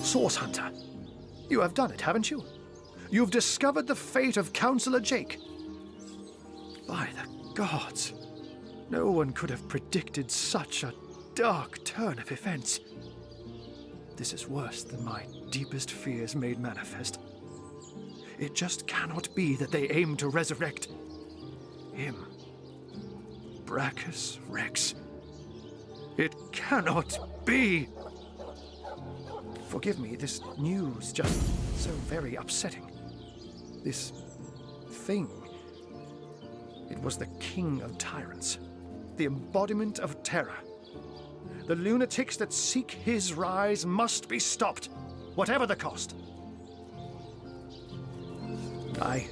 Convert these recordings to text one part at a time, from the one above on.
Source Hunter, you have done it, haven't you? You've discovered the fate of Counselor Jake. By the gods, no one could have predicted such a dark turn of events. This is worse than my deepest fears made manifest. It just cannot be that they aim to resurrect him. Brachus Rex. It cannot be! Forgive me, this news just so very upsetting. This thing. It was the king of tyrants, the embodiment of terror. The lunatics that seek his rise must be stopped, whatever the cost. I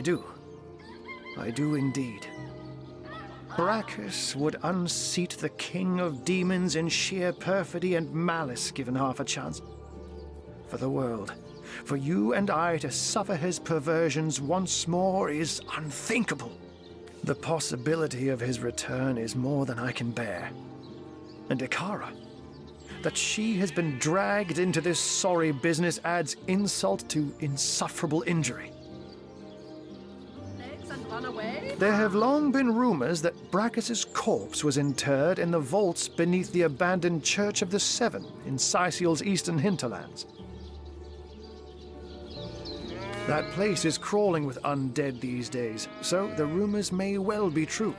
do. I do indeed. Brachus would unseat the king of demons in sheer perfidy and malice given half a chance. For the world, for you and I to suffer his perversions once more is unthinkable. The possibility of his return is more than I can bear. And Ikara, that she has been dragged into this sorry business adds insult to insufferable injury. There have long been rumors that Brachus's corpse was interred in the vaults beneath the abandoned Church of the Seven in Sicil's eastern hinterlands. That place is crawling with undead these days, so the rumors may well be true.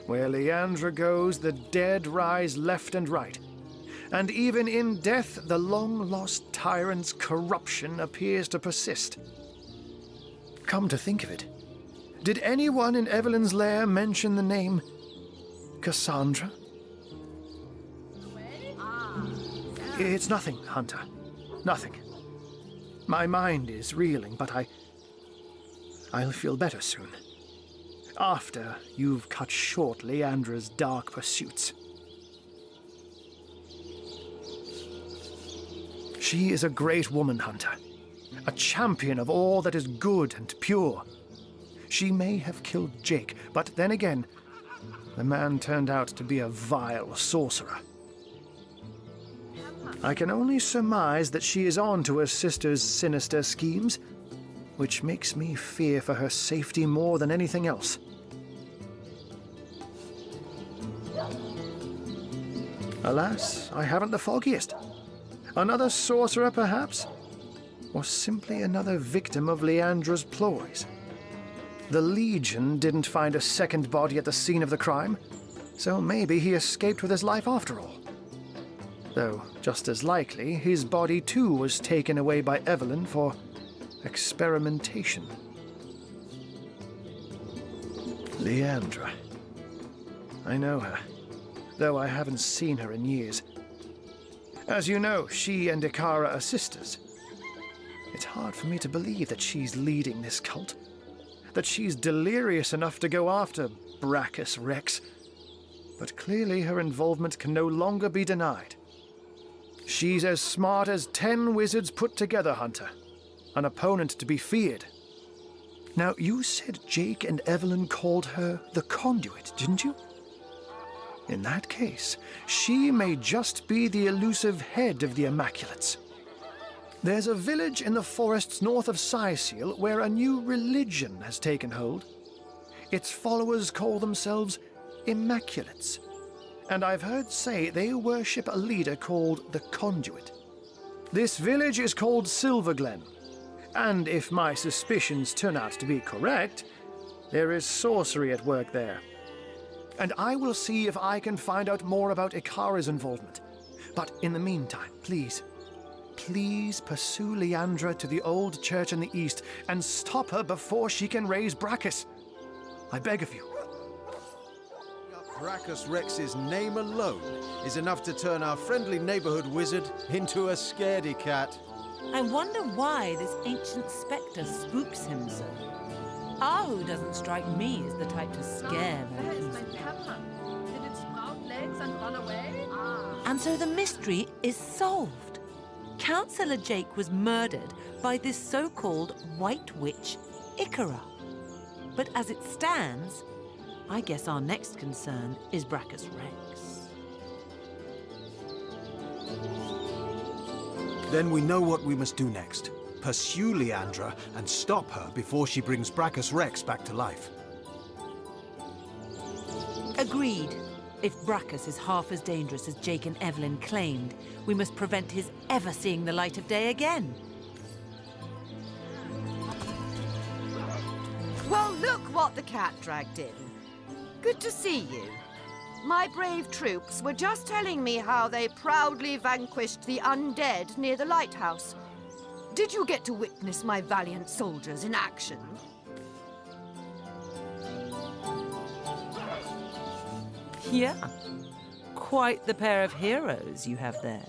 Where Leandra goes, the dead rise left and right. And even in death, the long-lost tyrant's corruption appears to persist. Come to think of it, did anyone in Evelyn's lair mention the name Cassandra? It's nothing, Hunter. Nothing. My mind is reeling, but I'll feel better soon. After you've cut short Leandra's dark pursuits. She is a great woman, Hunter. A champion of all that is good and pure. She may have killed Jake, but then again, the man turned out to be a vile sorcerer. I can only surmise that she is on to her sister's sinister schemes, which makes me fear for her safety more than anything else. Alas, I haven't the foggiest. Another sorcerer, perhaps? Or simply another victim of Leandra's ploys? The Legion didn't find a second body at the scene of the crime, so maybe he escaped with his life after all. Though, just as likely, his body too was taken away by Evelyn for experimentation. Leandra. I know her, though I haven't seen her in years. As you know, she and Ikara are sisters. It's hard for me to believe that she's leading this cult. That she's delirious enough to go after Brachus Rex. But clearly her involvement can no longer be denied. She's as smart as 10 wizards put together, Hunter. An opponent to be feared. Now, you said Jake and Evelyn called her the Conduit, didn't you? In that case, she may just be the elusive head of the Immaculates. There's a village in the forests north of Sicil where a new religion has taken hold. Its followers call themselves Immaculates, and I've heard say they worship a leader called the Conduit. This village is called Silverglen, and if my suspicions turn out to be correct, there is sorcery at work there. And I will see if I can find out more about Ikara's involvement. But in the meantime, please pursue Leandra to the old church in the east and stop her before she can raise Brachus. I beg of you. Brachus Rex's name alone is enough to turn our friendly neighborhood wizard into a scaredy cat. I wonder why this ancient spectre spooks him so. Ahu doesn't strike me as the type to scare very easily. Did it sprout legs and run away? And so the mystery is solved. Councillor Jake was murdered by this so-called White Witch, Ikara. But as it stands, I guess our next concern is Brachus Rex. Then we know what we must do next. Pursue Leandra and stop her before she brings Brachus Rex back to life. Agreed. If Brachus is half as dangerous as Jake and Evelyn claimed, we must prevent his ever seeing the light of day again. Well, look what the cat dragged in. Good to see you. My brave troops were just telling me how they proudly vanquished the undead near the lighthouse. Did you get to witness my valiant soldiers in action? Yeah. Quite the pair of heroes you have there.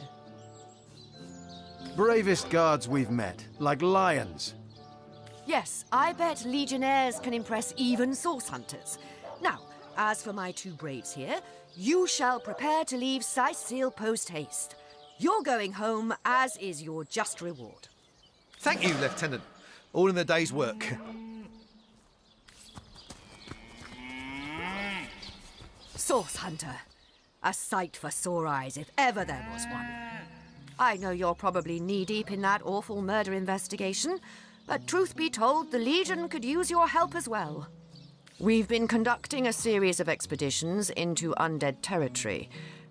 Bravest guards we've met, like lions. Yes, I bet legionnaires can impress even source hunters. Now, as for my two braves here, you shall prepare to leave Sicile post-haste. You're going home, as is your just reward. Thank you, Lieutenant. All in the day's work. Source hunter. A sight for sore eyes, if ever there was one. I know you're probably knee-deep in that awful murder investigation, but truth be told, the Legion could use your help as well. We've been conducting a series of expeditions into undead territory,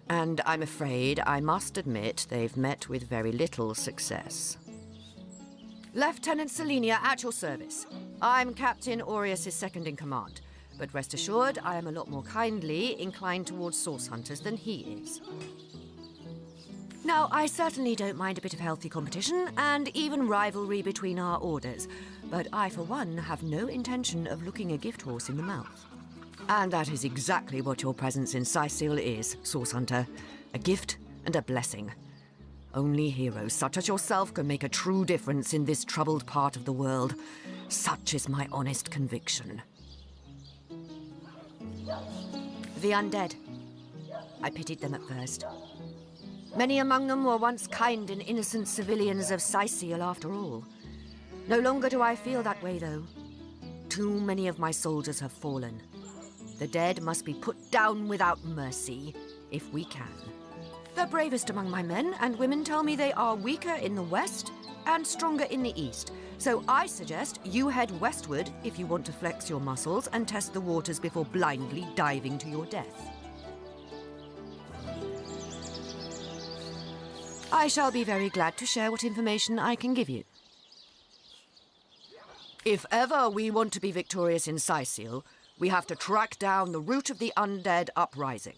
and I'm afraid I must admit they've met with very little success. Lieutenant Selenia at your service. I'm Captain Aureus' second-in-command, but rest assured I am a lot more kindly inclined towards source hunters than he is. Now, I certainly don't mind a bit of healthy competition and even rivalry between our orders, but I, for one, have no intention of looking a gift horse in the mouth. And that is exactly what your presence in Sicile is, Source Hunter. A gift and a blessing. Only heroes such as yourself can make a true difference in this troubled part of the world. Such is my honest conviction. The undead. I pitied them at first. Many among them were once kind and innocent civilians of Sicile, after all. No longer do I feel that way, though. Too many of my soldiers have fallen. The dead must be put down without mercy, if we can. The bravest among my men and women tell me they are weaker in the west and stronger in the east. So I suggest you head westward if you want to flex your muscles and test the waters before blindly diving to your death. I shall be very glad to share what information I can give you. If ever we want to be victorious in Sicile, we have to track down the root of the undead uprising.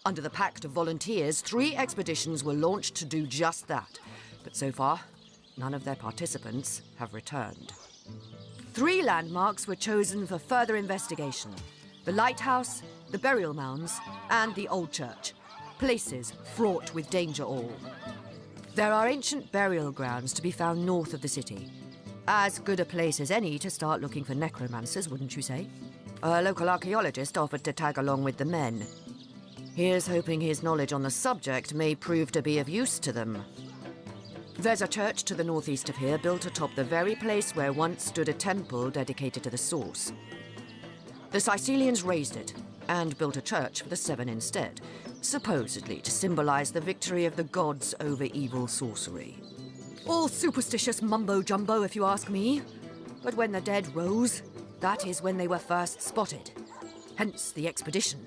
Under the Pact of Volunteers, 3 expeditions were launched to do just that. But so far, none of their participants have returned. 3 landmarks were chosen for further investigation. The lighthouse, the burial mounds, and the old church. Places fraught with danger all. There are ancient burial grounds to be found north of the city. As good a place as any to start looking for necromancers, wouldn't you say? A local archaeologist offered to tag along with the men. Here's hoping his knowledge on the subject may prove to be of use to them. There's a church to the northeast of here, built atop the very place where once stood a temple dedicated to the source. The Sicilians razed it, and built a church for the 7 instead, supposedly to symbolize the victory of the gods over evil sorcery. All superstitious mumbo-jumbo, if you ask me. But when the dead rose, that is when they were first spotted. Hence the expedition.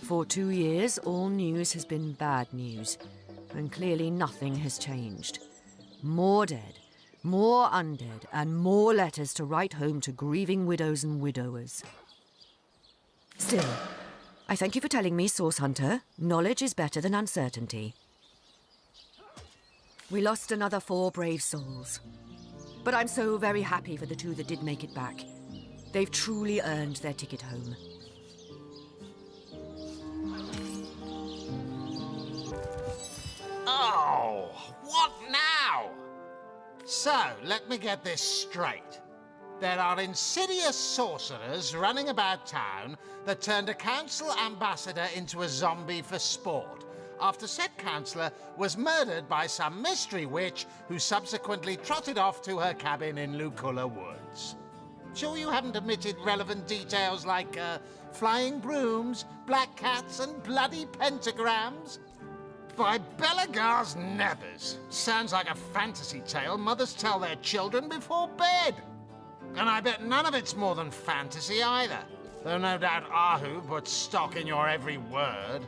For 2 years, all news has been bad news, and clearly nothing has changed. More dead, more undead, and more letters to write home to grieving widows and widowers. Still, I thank you for telling me, Source Hunter. Knowledge is better than uncertainty. We lost another 4 brave souls. But I'm so very happy for the 2 that did make it back. They've truly earned their ticket home. Oh, what now? So, let me get this straight. There are insidious sorcerers running about town that turned a council ambassador into a zombie for sport, after said councillor was murdered by some mystery witch who subsequently trotted off to her cabin in Lucula Woods. Sure you haven't omitted relevant details like flying brooms, black cats, and bloody pentagrams? By Belagar's nebbers. Sounds like a fantasy tale mothers tell their children before bed. And I bet none of it's more than fantasy either. Though no doubt Ahu puts stock in your every word.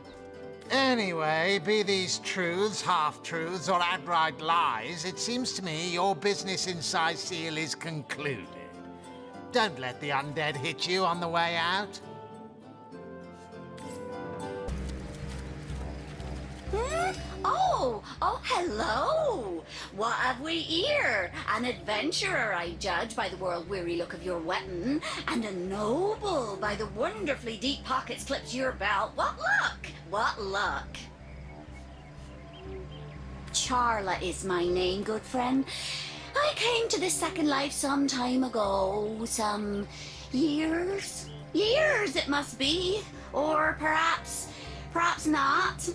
Anyway, be these truths, half-truths, or outright lies, it seems to me your business in Seal is concluded. Don't let the undead hit you on the way out. Oh, hello! What have we here? An adventurer, I judge, by the world-weary look of your weapon, and a noble by the wonderfully deep pockets clipped to your belt. What luck! What luck! Charla is my name, good friend. I came to this second life some time ago, some years? Years, it must be. Or perhaps not.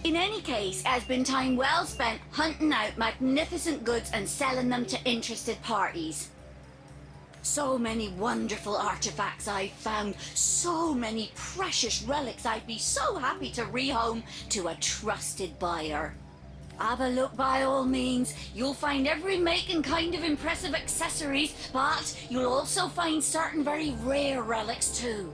In any case, it has been time well spent hunting out magnificent goods and selling them to interested parties. So many wonderful artifacts I've found, so many precious relics I'd be so happy to rehome to a trusted buyer. Have a look by all means. You'll find every make and kind of impressive accessories, but you'll also find certain very rare relics too.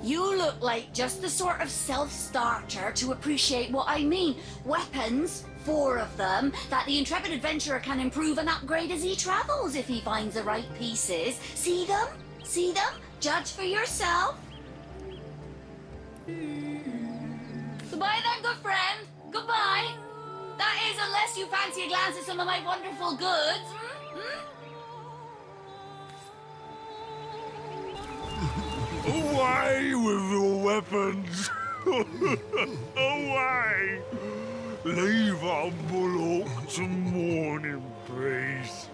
You look like just the sort of self-starter to appreciate what I mean. Weapons, 4 of them, that the intrepid adventurer can improve and upgrade as he travels if he finds the right pieces. See them? See them? Judge for yourself. Goodbye then, good friend. Goodbye. That is, unless you fancy a glance at some of my wonderful goods. Away with your weapons! Away! Leave our bullock to mourn in peace.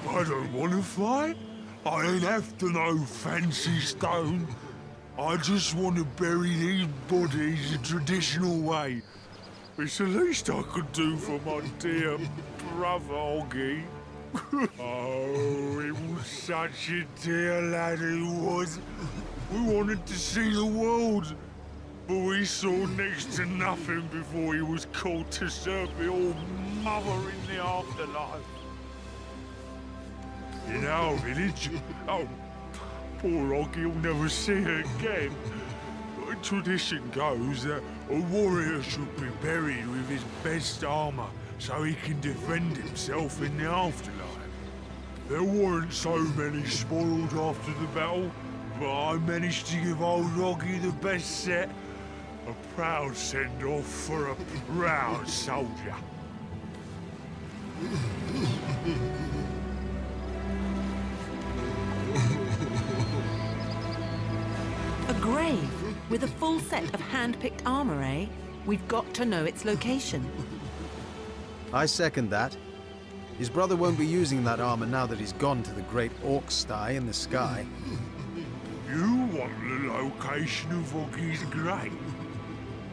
I don't want to fight. I ain't after no fancy stone. I just want to bury these bodies the traditional way. It's the least I could do for my dear brother Oggy. Oh, he was such a dear lad he was. We wanted to see the world, but we saw next to nothing before he was called to serve the old mother in the afterlife. In our village, oh, poor Oggy will never see her again. But tradition goes that a warrior should be buried with his best armor so he can defend himself in the afterlife. There weren't so many spoiled after the battle, but I managed to give old Oggy the best set. A proud send-off for a proud soldier. A grave with a full set of hand-picked armor, eh? We've got to know its location. I second that. His brother won't be using that armor now that he's gone to the great orc sty in the sky. You want the location of Oggy's grave?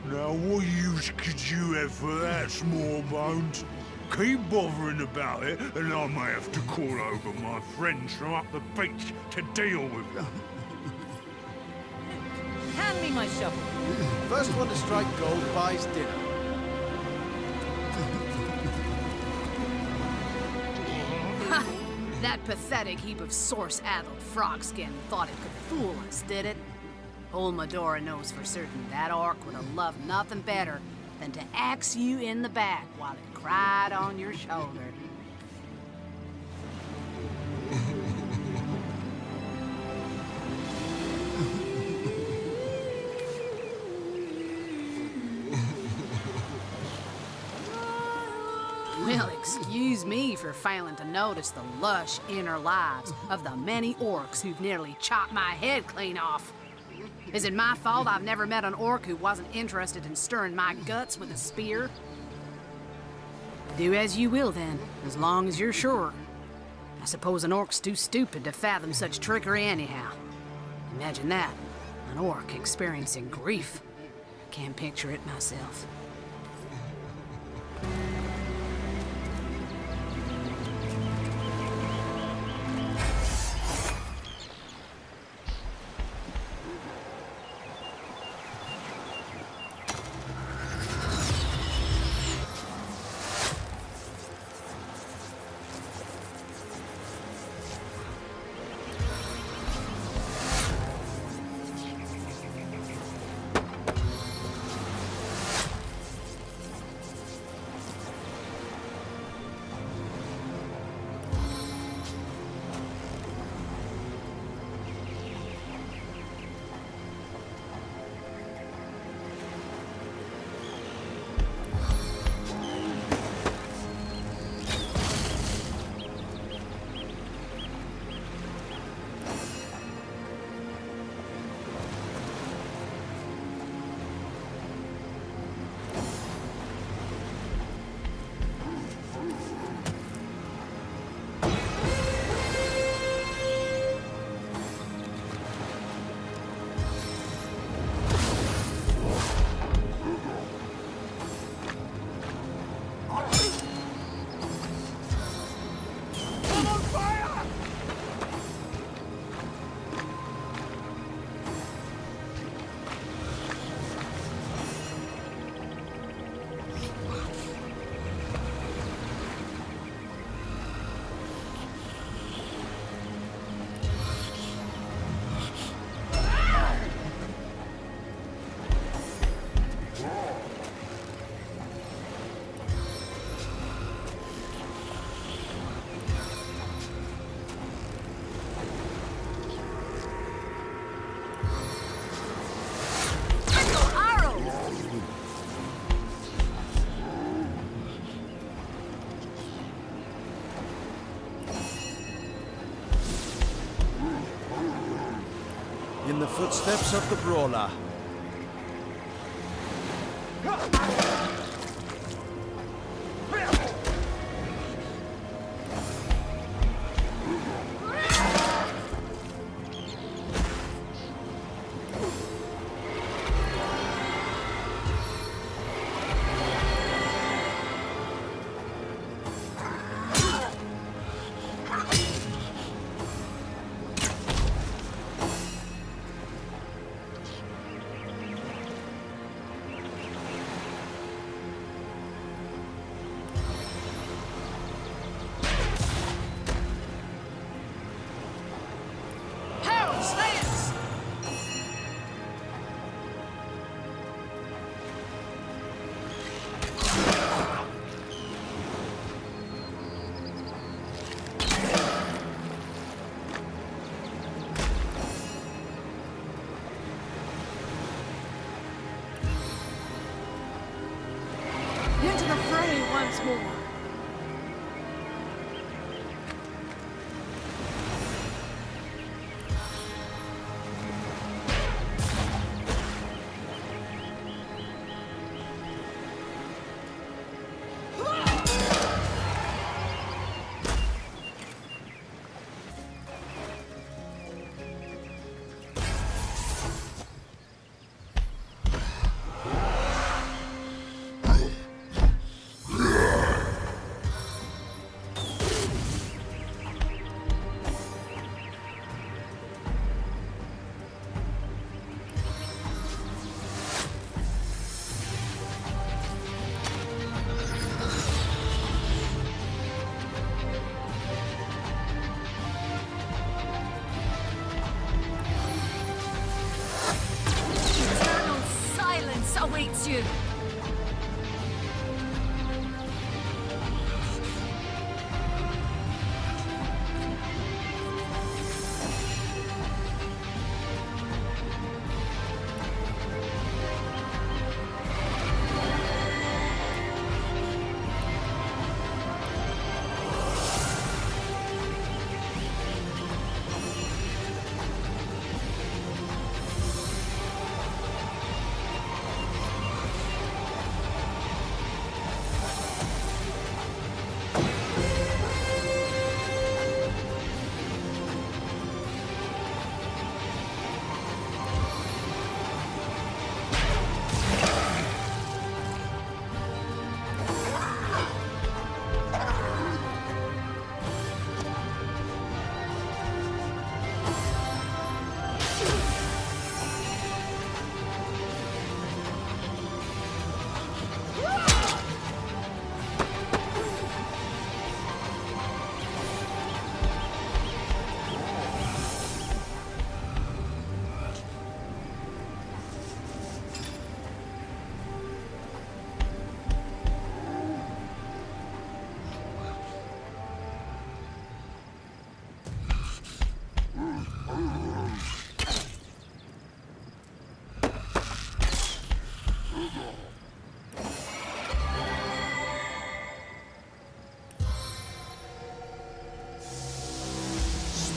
Now what use could you have for that, small bones? Keep bothering about it, and I may have to call over my friends from up the beach to deal with that. Hand me my shovel. First one to strike gold buys dinner. That pathetic heap of source-addled frog skin thought it could fool us, did it? Old Medora knows for certain that orc would have loved nothing better than to axe you in the back while it cried on your shoulder. Well, excuse me for failing to notice the lush inner lives of the many orcs who've nearly chopped my head clean off. Is it my fault I've never met an orc who wasn't interested in stirring my guts with a spear? Do as you will, then, as long as you're sure. I suppose an orc's too stupid to fathom such trickery anyhow. Imagine that, an orc experiencing grief. Can't picture it myself. In the footsteps of the brawler. Into the fray once more. Awaits you.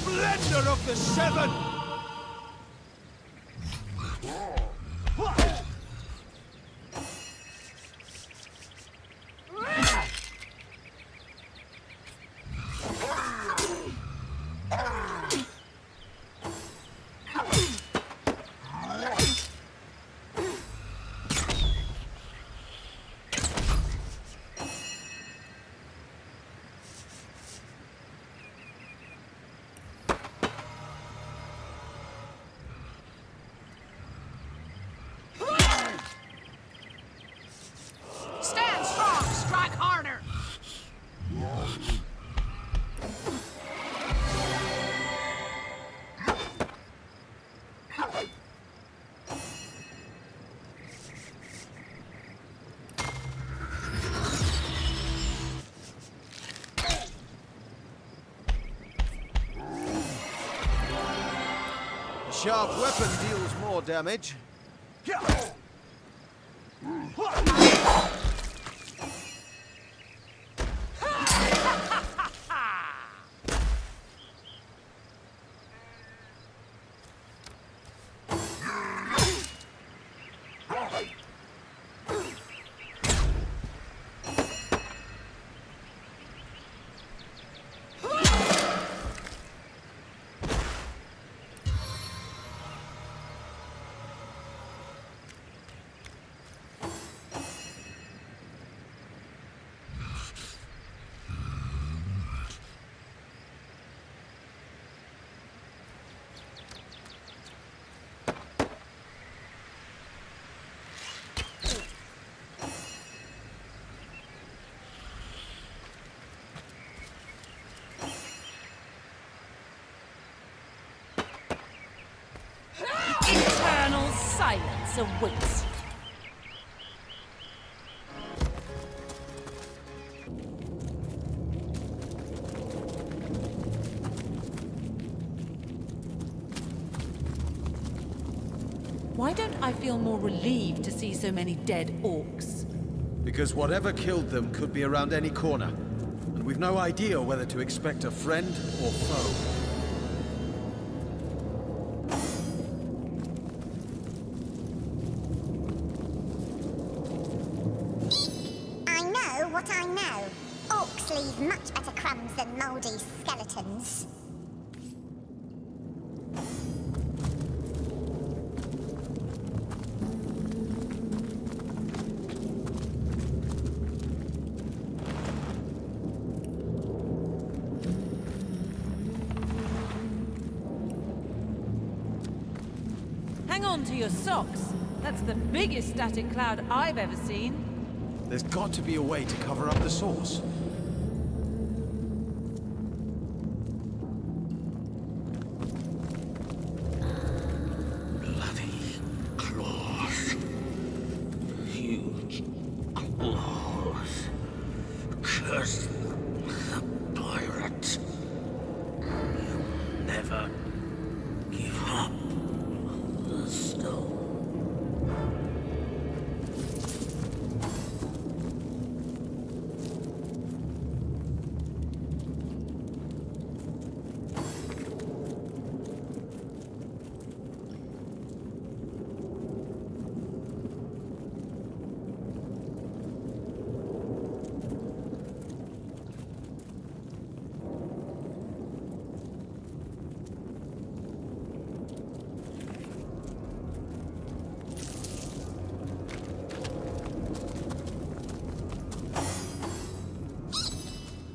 Splendor of the Seven! Stand strong, strike harder. A sharp weapon deals more damage. chance of wits. Why don't I feel more relieved to see so many dead orcs? Because whatever killed them could be around any corner. And we've no idea whether to expect a friend or foe. I know what I know. Orcs leave much better crumbs than mouldy skeletons. Hang on to your socks. That's the biggest static cloud I've ever seen. There's got to be a way to cover up the source. Bloody claws. Huge claws. Curse the pirate. You'll never give up the stone.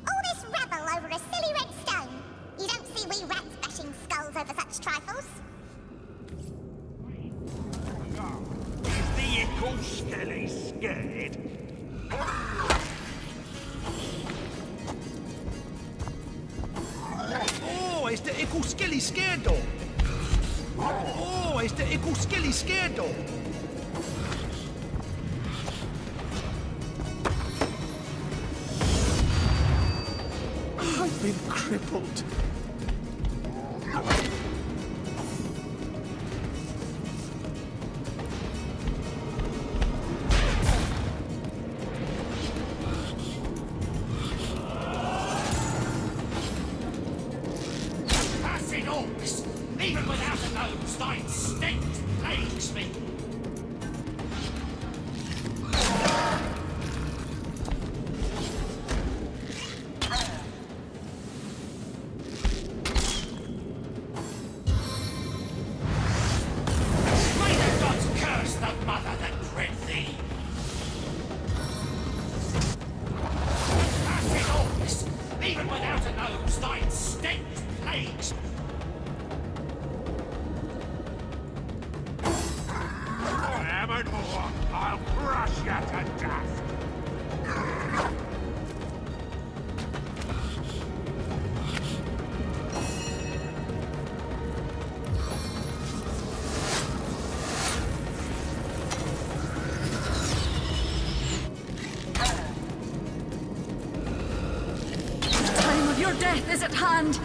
All this rabble over a silly red stone. You don't see we rats bashing skulls over such trifles. Is the ickle skelly scared? Oh, it's the ickle skelly scared dog. Oh, it's the ickle skelly scared dog. I've been crippled. Acid orcs! Even without a nose, thy instinct plagues me. May the gods curse the mother that bred thee! Acid orcs! Even without a nose, thy instinct plagues me. I am an orc. I'll crush you to death. The time of your death is at hand.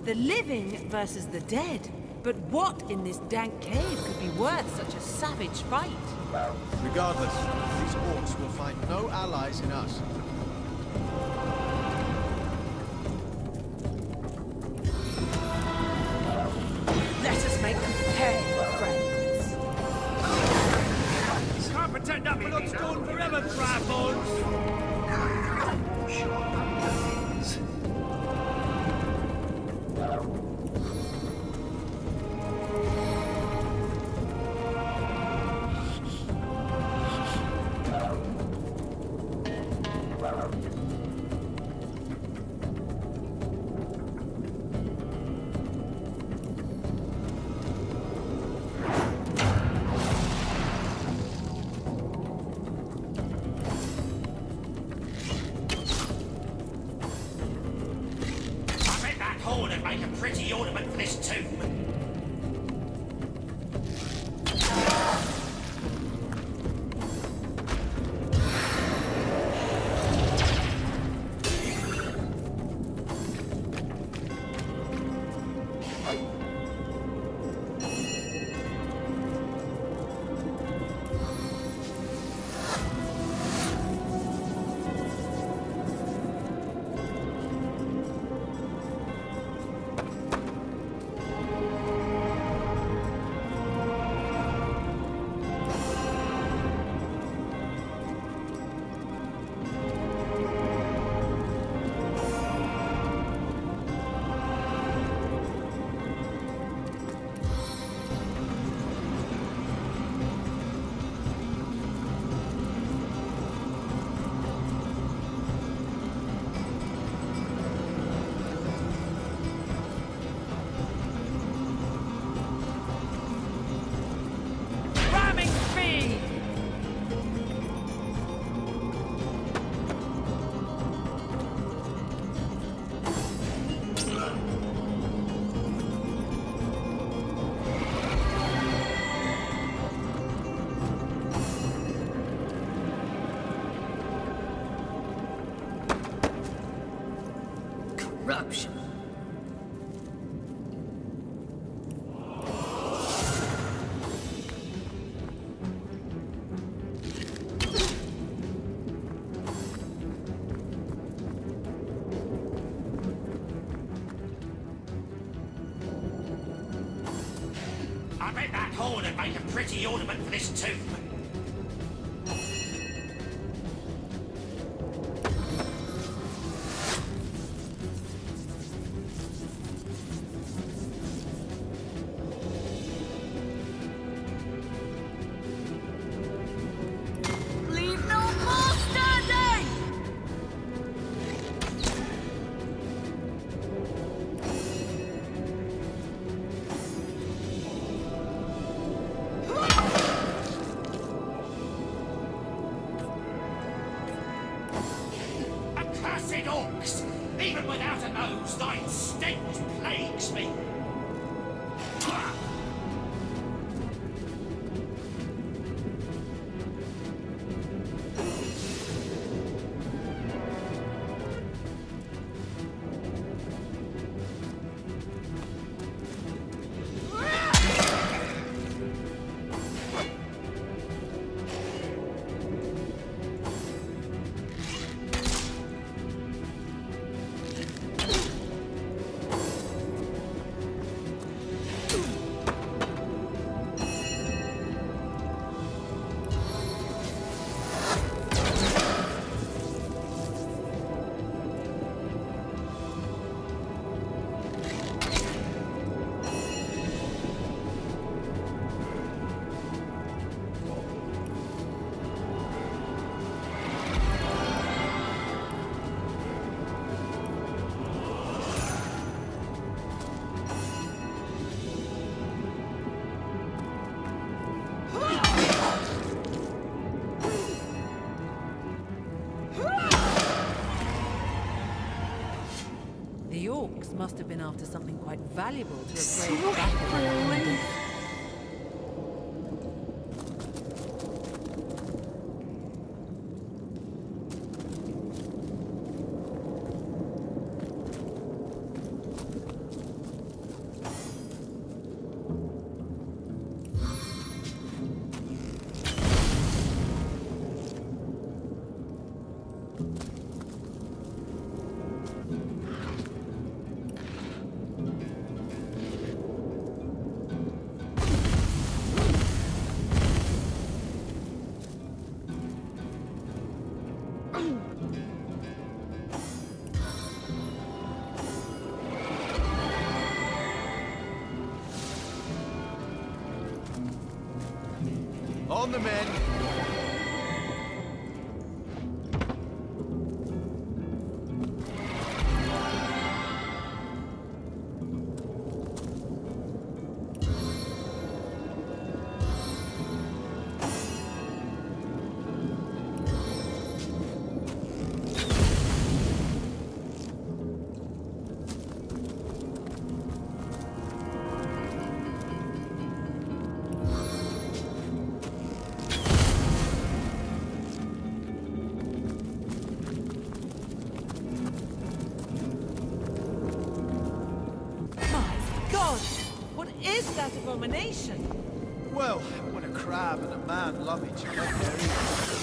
The living versus the dead. But what in this dank cave could be worth such a savage fight? Regardless, these orcs will find no allies in us. Let us make them pay, friends. Can't pretend that we're not stoned forever, trifles! pretty ornament for this tomb. Corruption. I bet that horn would make a pretty ornament for this tomb. Leave no more standing! Accursed orcs! Even without a nose, thy stench plagues me. The orcs must have been after something quite valuable to have braved battle. On the men! that abomination? Well, when a crab and a man love each other, they're equal.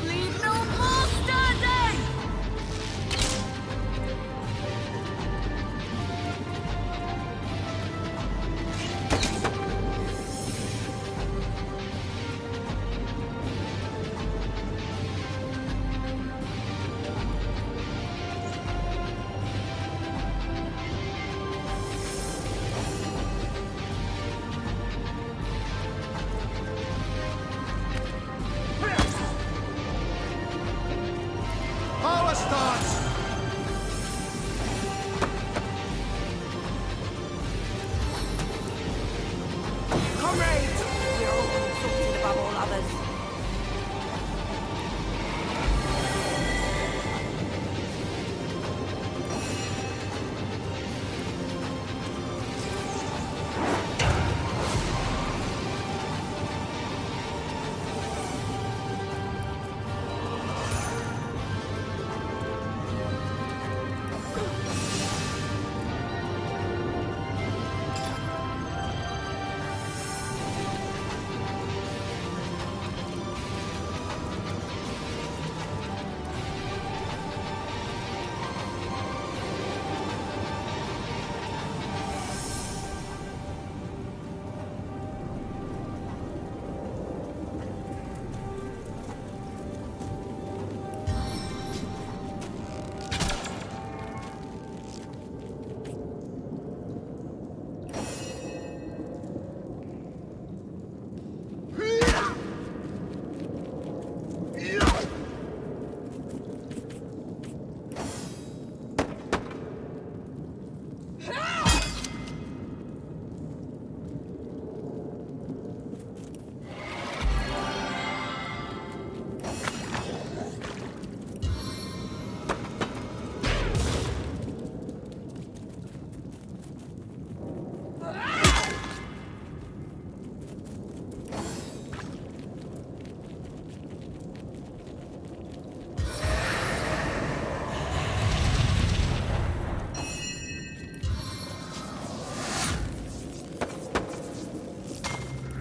Leave no more standing! Power starts! Comrades, we're all exalted above all others.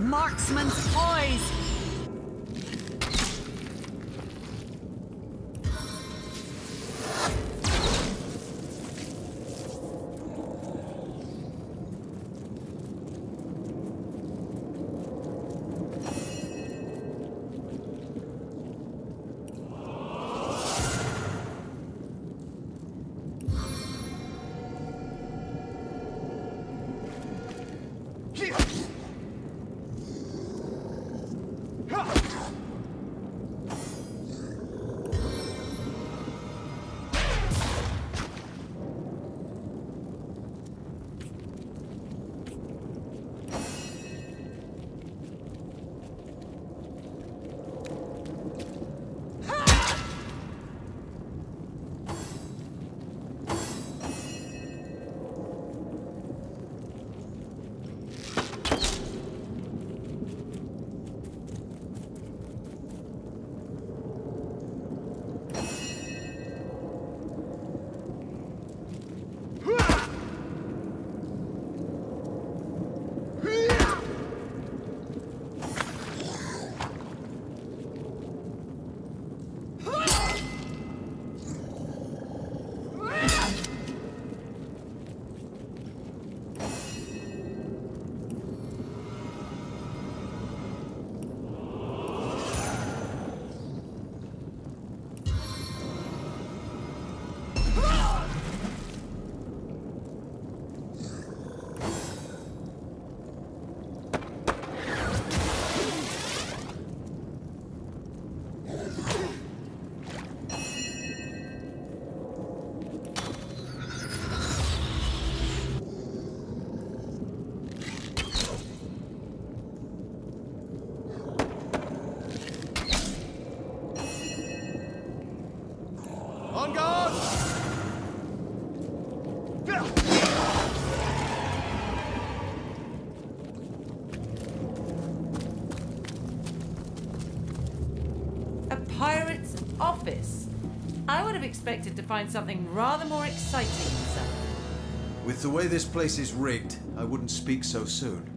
Marksman's poise! On guard! pirate's office. I would have expected to find something rather more exciting inside. With the way this place is rigged, I wouldn't speak so soon.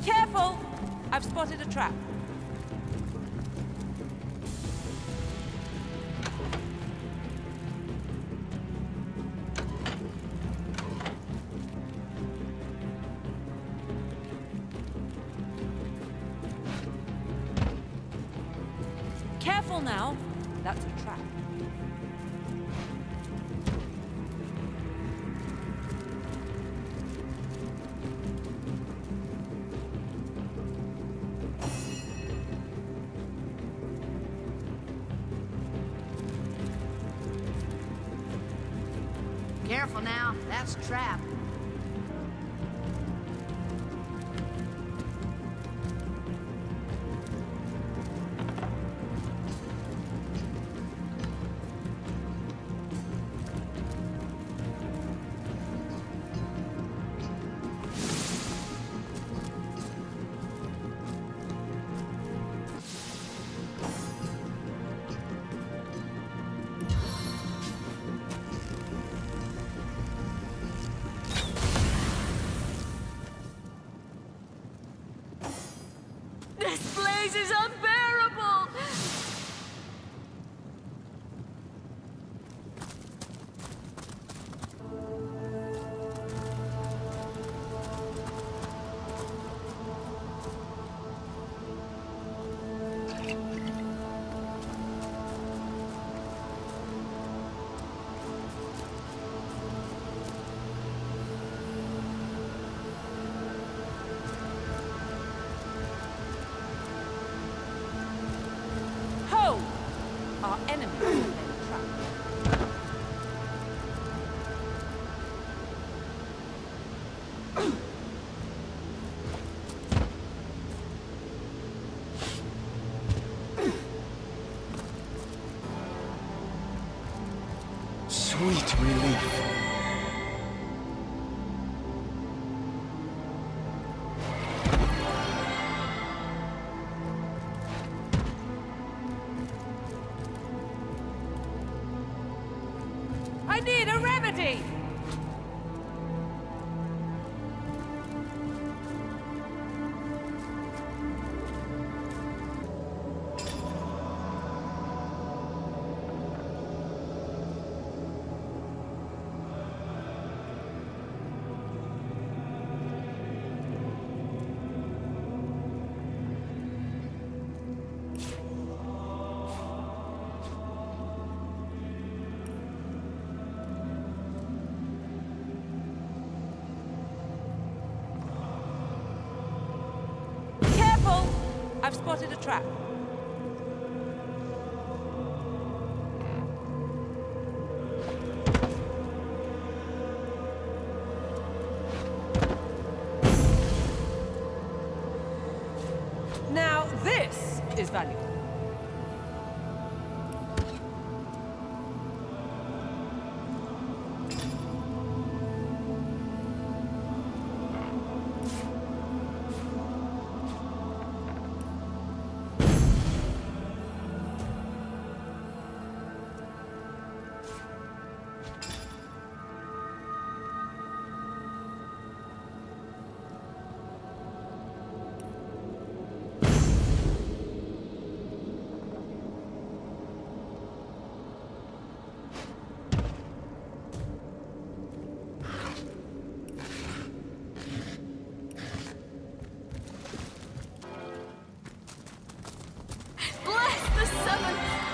Careful! I've spotted a trap. Careful now. That's a trap. Careful now, that's a trap. This place is unbearable! Ho! Our enemies have been trapped. Sweet relief. I need a remedy! Careful! I've spotted a trap. is valuable.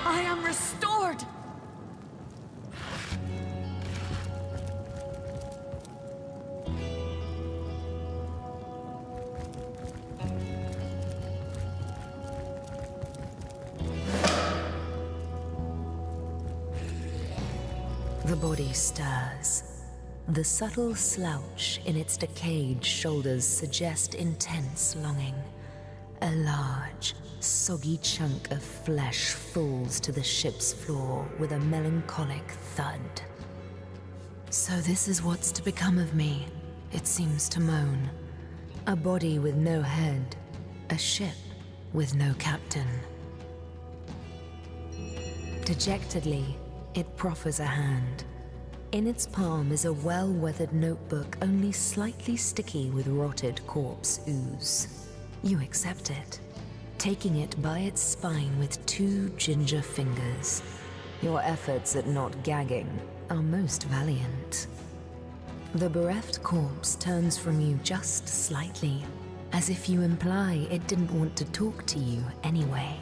I am restored! The body stirs. The subtle slouch in its decayed shoulders suggest intense longing. A large, soggy chunk of flesh falls to the ship's floor with a melancholic thud. So this is what's to become of me, it seems to moan. A body with no head, a ship with no captain. Dejectedly, it proffers a hand. In its palm is a well-weathered notebook only slightly sticky with rotted corpse ooze. You accept it, taking it by its spine with 2 ginger fingers. Your efforts at not gagging are most valiant. The bereft corpse turns from you just slightly, as if you imply it didn't want to talk to you anyway.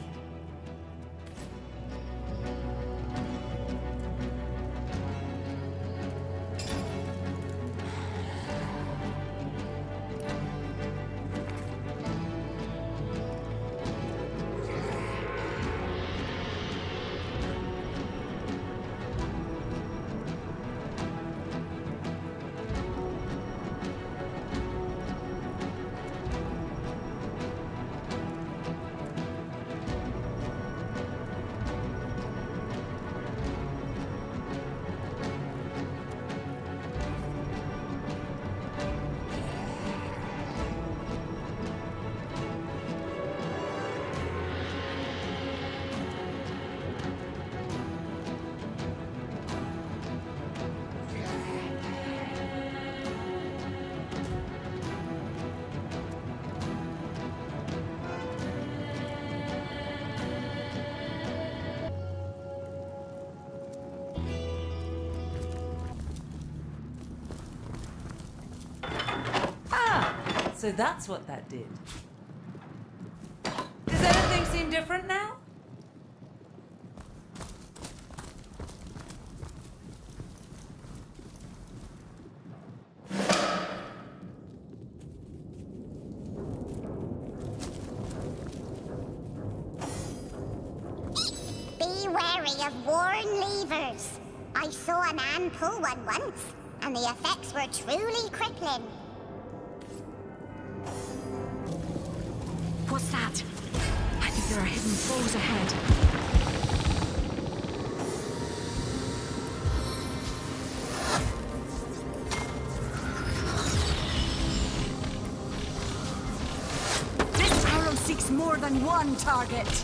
So that's what that did. Does anything seem different now? Be wary of worn levers. I saw a man pull one once, and the effects were truly crippling. What's that? I think there are hidden foes ahead. This arrow seeks more than one target.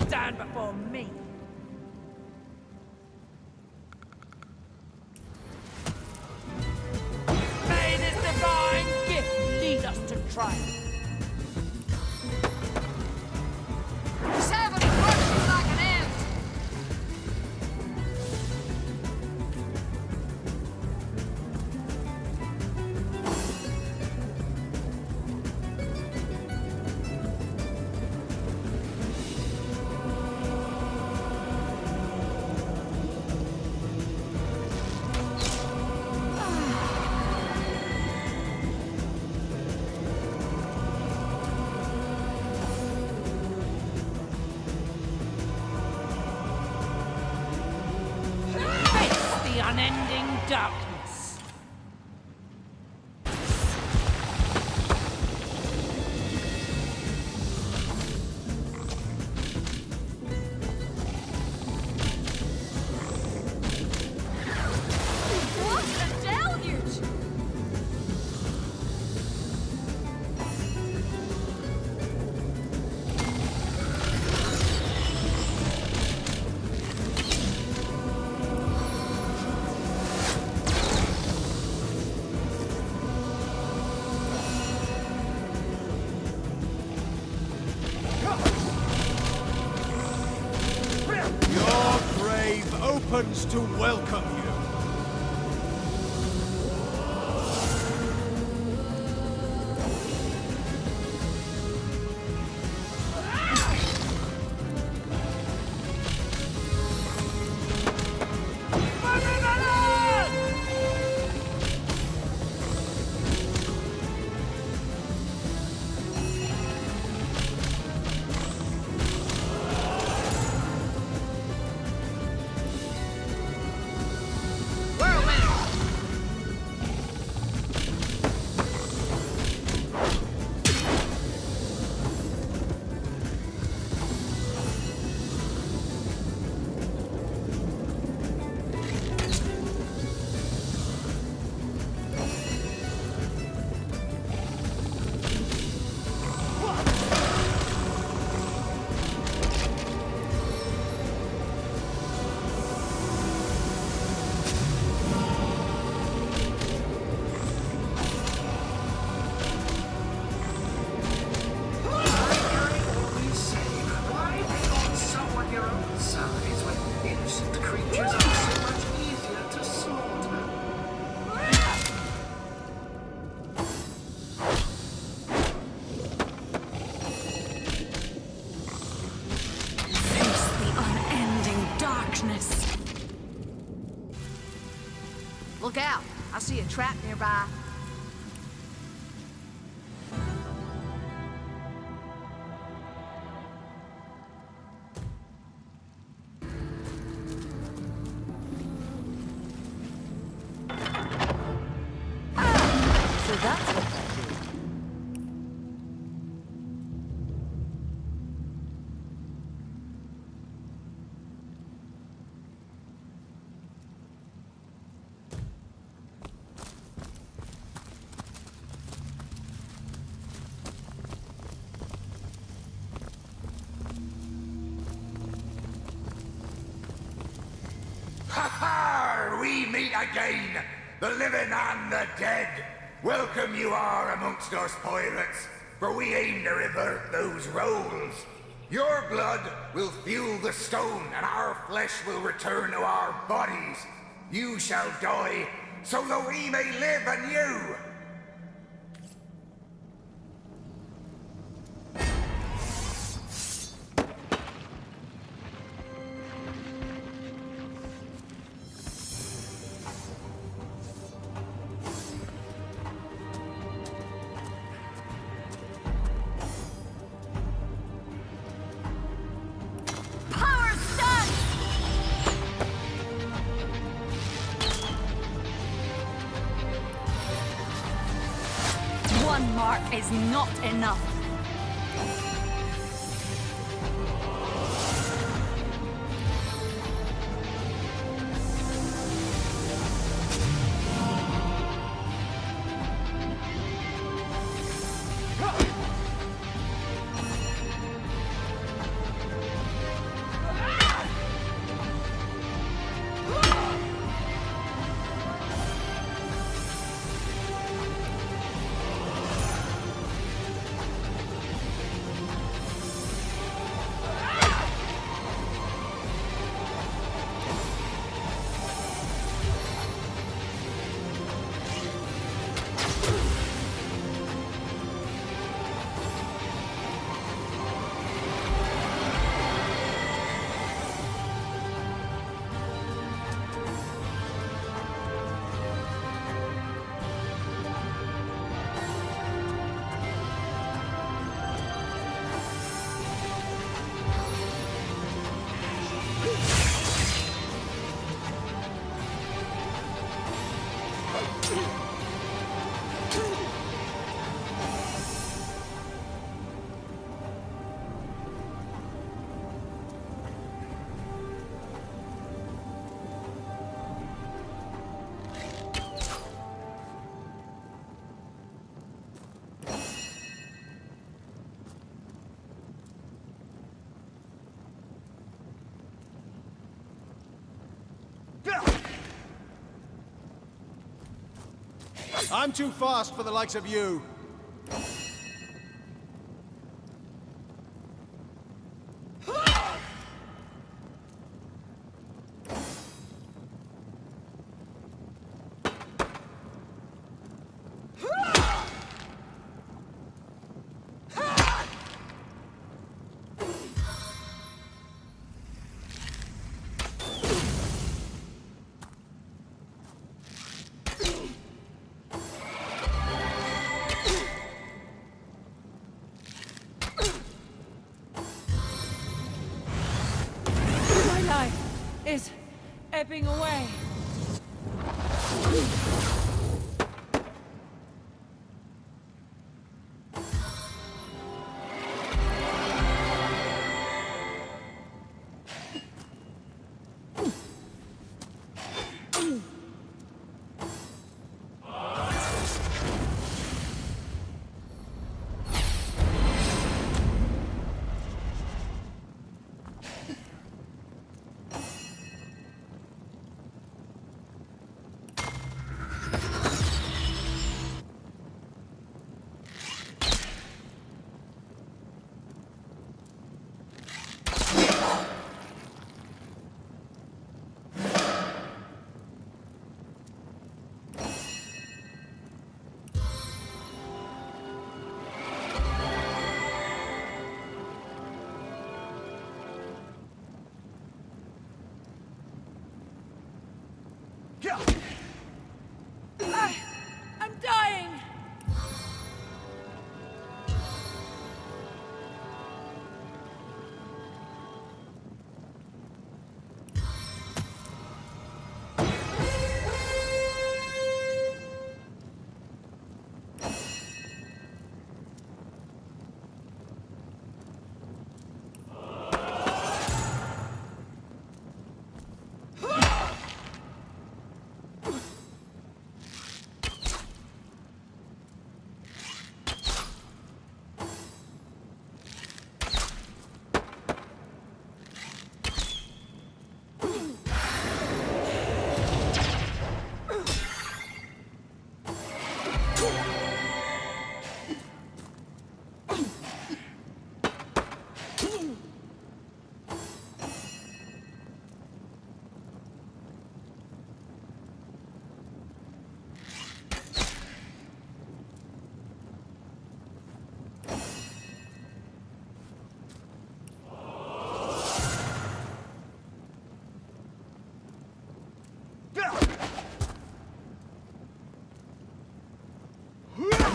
stand before me. May this divine gift lead us to triumph. Seven crushes like an ant. The unending darkness. What a deluge! Your grave opens to welcome you. Look out! I see a trap nearby. So that's what they do. Ha ha! We meet again, the living and the dead. Welcome you are amongst us pirates, for we aim to revert those roles. Your blood will fuel the stone, and our flesh will return to our bodies. You shall die, so that we may live anew. One mark is not enough. I'm too fast for the likes of you. Is ebbing away. I'm dying!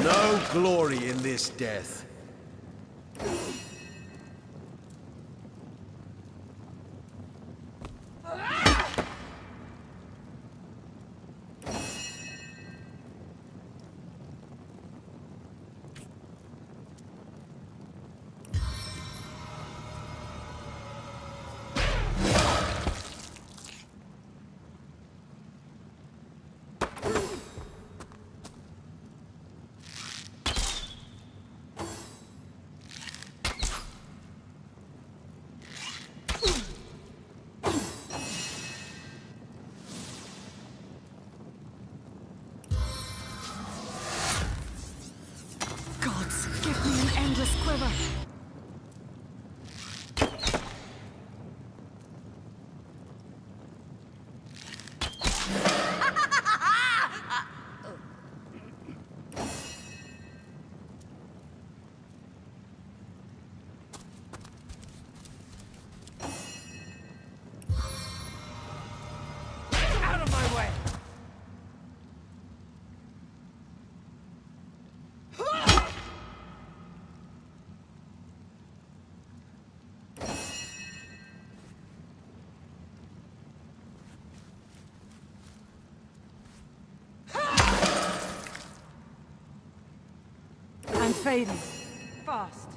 No glory in this death. Gods, give me an endless quiver. Out of my way! I'm fading. Fast.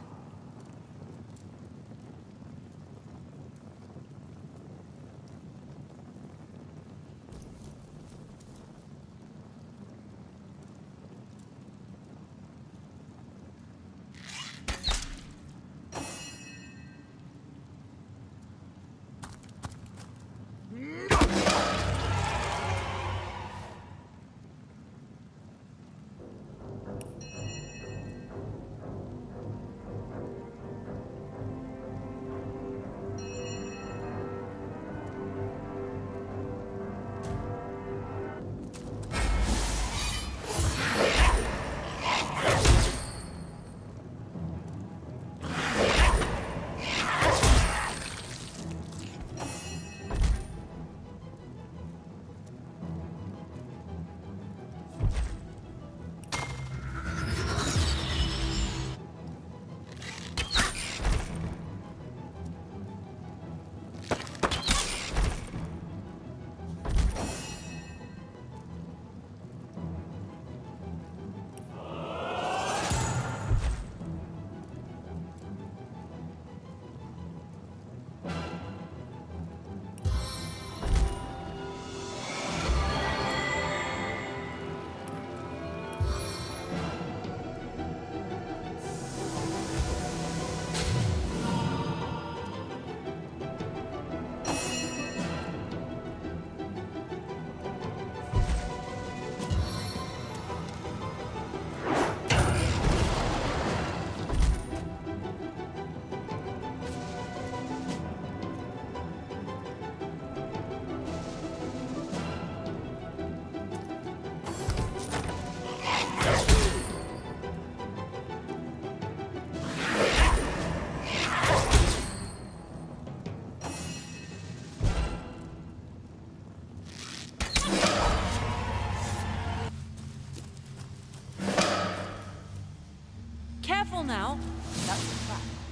Careful now. That's a trap.